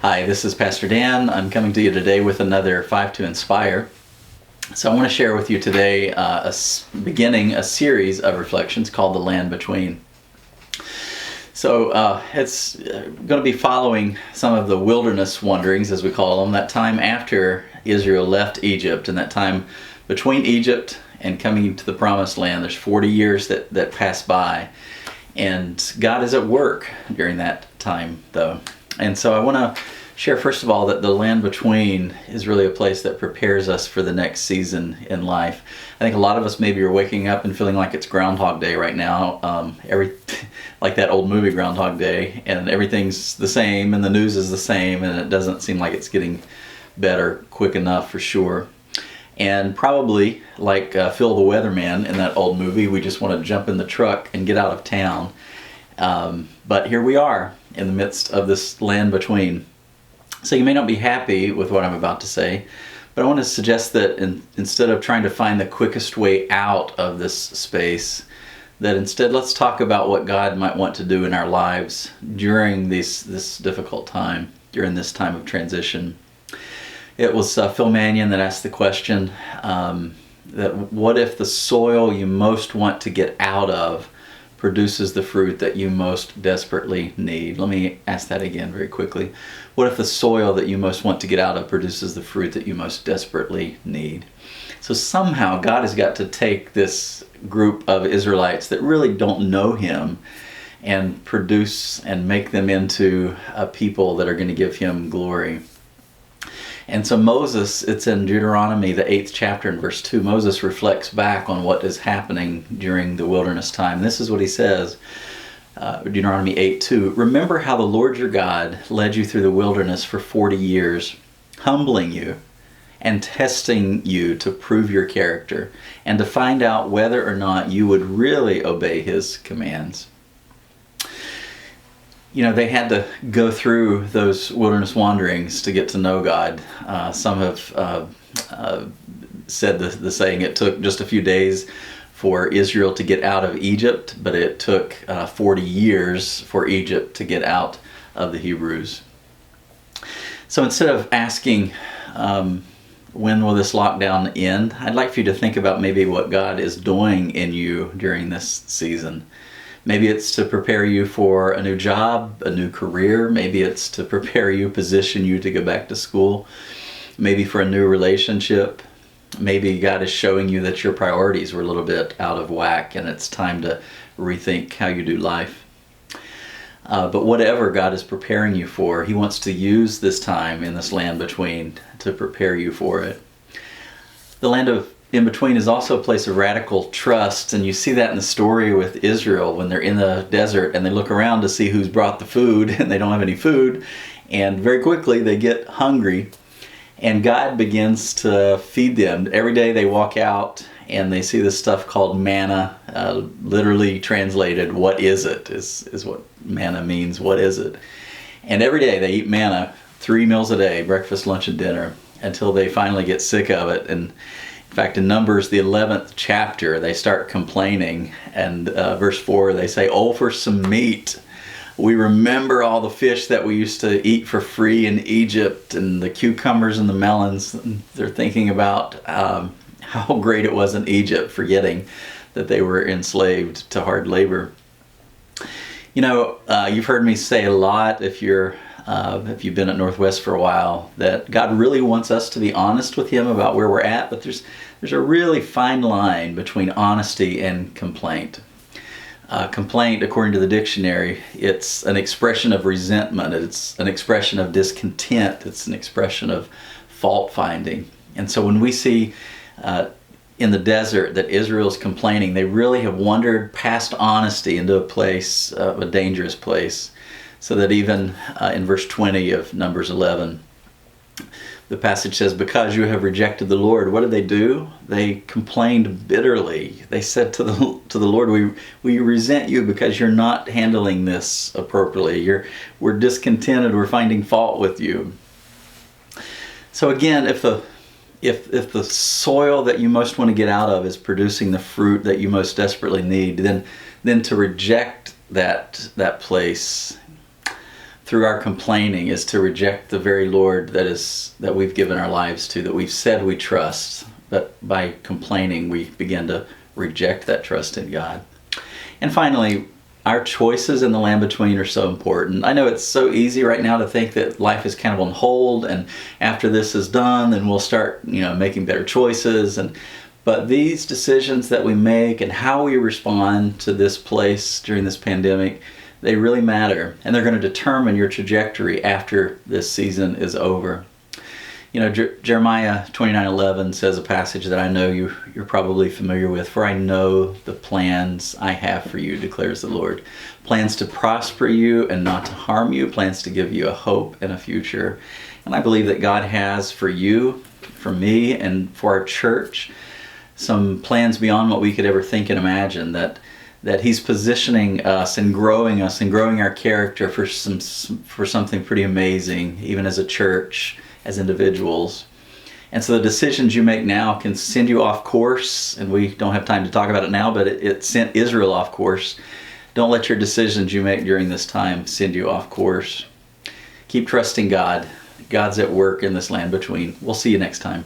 Hi, this is Pastor Dan. I'm coming to you today with another 5 to Inspire. So I want to share with you today beginning a series of reflections called The Land Between. So it's going to be following some of the wilderness wanderings, as we call them, that time after Israel left Egypt and that time between Egypt and coming to the Promised Land. There's 40 years that pass by, and God is at work during that time, though. And so I want to share, first of all, that the land between is really a place that prepares us for the next season in life. I think a lot of us maybe are waking up and feeling like it's Groundhog Day right now, like that old movie Groundhog Day, and everything's the same and the news is the same, and it doesn't seem like it's getting better quick enough for sure. And probably like Phil the Weatherman in that old movie, we just want to jump in the truck and get out of town. But here we are in the midst of this land between. So you may not be happy with what I'm about to say, but I want to suggest that instead of trying to find the quickest way out of this space, that instead let's talk about what God might want to do in our lives during this difficult time, during this time of transition. It was Phil Mannion that asked the question, that what if the soil you most want to get out of produces the fruit that you most desperately need? Let me ask that again very quickly. What if the soil that you most want to get out of produces the fruit that you most desperately need? So somehow God has got to take this group of Israelites that really don't know Him and produce and make them into a people that are going to give Him glory. And so Moses, it's in Deuteronomy, the 8th chapter and verse 2, Moses reflects back on what is happening during the wilderness time. This is what he says, Deuteronomy 8:2, "Remember how the Lord your God led you through the wilderness for 40 years, humbling you and testing you to prove your character and to find out whether or not you would really obey His commands." You know, they had to go through those wilderness wanderings to get to know God. Some have said the saying, it took just a few days for Israel to get out of Egypt, but it took 40 years for Egypt to get out of the Hebrews. So instead of asking, when will this lockdown end, I'd like for you to think about maybe what God is doing in you during this season. Maybe it's to prepare you for a new job, a new career. Maybe it's to prepare you, position you to go back to school. Maybe for a new relationship. Maybe God is showing you that your priorities were a little bit out of whack and it's time to rethink how you do life. But whatever God is preparing you for, He wants to use this time in this land between to prepare you for it. The land of in between is also a place of radical trust, and you see that in the story with Israel when they're in the desert and they look around to see who's brought the food and they don't have any food, and very quickly they get hungry and God begins to feed them. Every day they walk out and they see this stuff called manna, literally translated, what is it, is what manna means, what is it? And every day they eat manna, 3 meals a day, breakfast, lunch, and dinner, until they finally get sick of it. And in fact, in Numbers, the 11th chapter, they start complaining, and verse 4, they say, "Oh, for some meat. We remember all the fish that we used to eat for free in Egypt, and the cucumbers and the melons." And they're thinking about how great it was in Egypt, forgetting that they were enslaved to hard labor. You know, you've heard me say a lot, if you've been at Northwest for a while, that God really wants us to be honest with Him about where we're at, but there's a really fine line between honesty and complaint. Complaint, according to the dictionary, it's an expression of resentment, it's an expression of discontent, it's an expression of fault finding. And so when we see in the desert that Israel's complaining, they really have wandered past honesty into a place, a dangerous place. So that even in verse 20 of Numbers 11, the passage says, "Because you have rejected the Lord," what did they do? They complained bitterly. They said to the Lord, we resent you because you're not handling this appropriately. We're discontented. We're finding fault with you. So again, if the soil that you most want to get out of is producing the fruit that you most desperately need, then to reject that place through our complaining is to reject the very Lord that we've given our lives to, that we've said we trust. But by complaining, we begin to reject that trust in God. And finally, our choices in the land between are so important. I know it's so easy right now to think that life is kind of on hold, and after this is done, then we'll start, making better choices. But these decisions that we make and how we respond to this place during this pandemic, they really matter, and they're going to determine your trajectory after this season is over. Jeremiah 29:11 says a passage that I know you're probably familiar with. For I know the plans I have for you, declares the Lord. Plans to prosper you and not to harm you. Plans to give you a hope and a future. And I believe that God has for you, for me, and for our church some plans beyond what we could ever think and imagine. That He's positioning us and growing our character for something pretty amazing, even as a church, as individuals. And so the decisions you make now can send you off course, and we don't have time to talk about it now, but it sent Israel off course. Don't let your decisions you make during this time send you off course. Keep trusting God. God's at work in this land between. We'll see you next time.